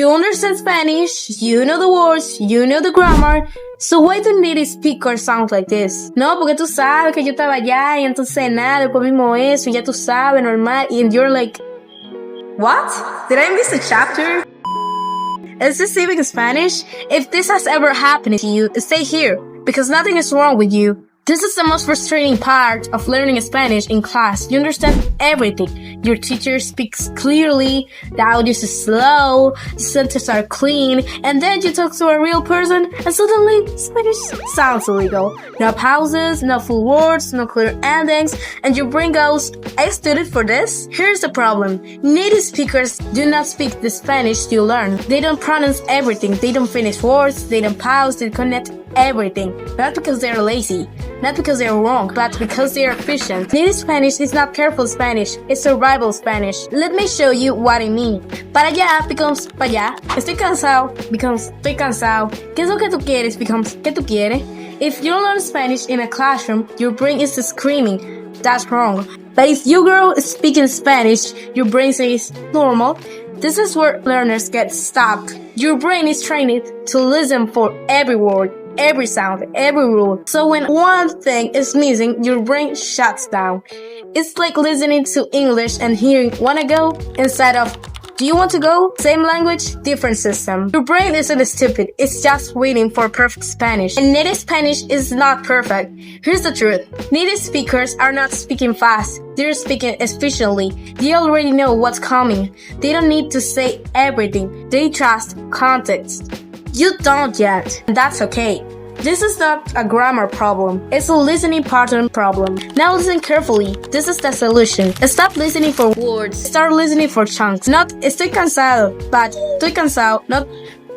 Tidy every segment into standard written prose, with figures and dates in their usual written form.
You understand Spanish, you know the words, you know the grammar, so why do native speakers sound like this? No, porque tú sabes que yo estaba allá y entonces nada, después mismo eso, y ya tú sabes, normal, and you're like, what? Did I miss a chapter? Is this even Spanish? If this has ever happened to you, stay here, because nothing is wrong with you. This is the most frustrating part of learning Spanish in class. You understand everything. Your teacher speaks clearly, the audio is slow, the sentences are clean, and then you talk to a real person and suddenly Spanish sounds illegal. No pauses, no full words, no clear endings, and your brain goes, I studied for this? Here's the problem. Native speakers do not speak the Spanish you learn. They don't pronounce everything. They don't finish words, they don't pause, they connect everything. Not because they're lazy, not because they're wrong, but because they're efficient. Native Spanish is not careful Spanish, it's survival Spanish. Let me show you what I mean. Para allá becomes para allá. Estoy cansado becomes estoy cansado. ¿Qué es lo que tú quieres becomes ¿qué tú quieres? If you learn Spanish in a classroom, your brain is screaming. That's wrong. But if you grow speaking Spanish, your brain says normal. This is where learners get stuck. Your brain is trained to listen for every word, every sound, every rule. So when one thing is missing, your brain shuts down. It's like listening to English and hearing wanna go instead of do you want to go? Same language, different system. Your brain isn't stupid, it's just waiting for perfect Spanish. And native Spanish is not perfect. Here's the truth. Native speakers are not speaking fast, they're speaking efficiently. They already know what's coming. They don't need to say everything. They trust context. You don't yet, and that's okay. This is not a grammar problem, it's a listening pattern problem. Now listen carefully, this is the solution. Stop listening for words, start listening for chunks. Not estoy cansado, but estoy cansado. Not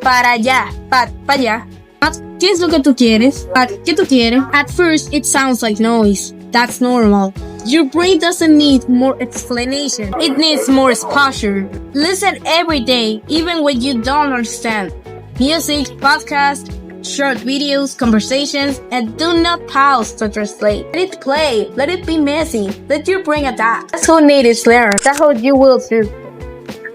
para allá, but para allá. Not ¿qué es lo que tú quieres? But ¿qué tú quieres? At first it sounds like noise. That's normal. Your brain doesn't need more explanation, it needs more exposure. Listen every day, even when you don't understand. Music, podcast, short videos, conversations, and do not pause to translate. Let it play, let it be messy, let your brain adapt. That's how natives learn, that's how you will too.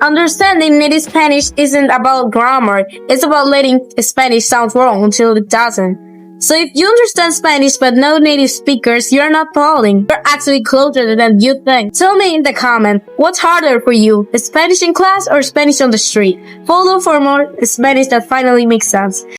Understanding native Spanish isn't about grammar, it's about letting Spanish sound wrong until it doesn't. So if you understand Spanish but no native speakers, you're not falling. You're actually closer than you think. Tell me in the comment, what's harder for you, Spanish in class or Spanish on the street? Follow for more Spanish that finally makes sense.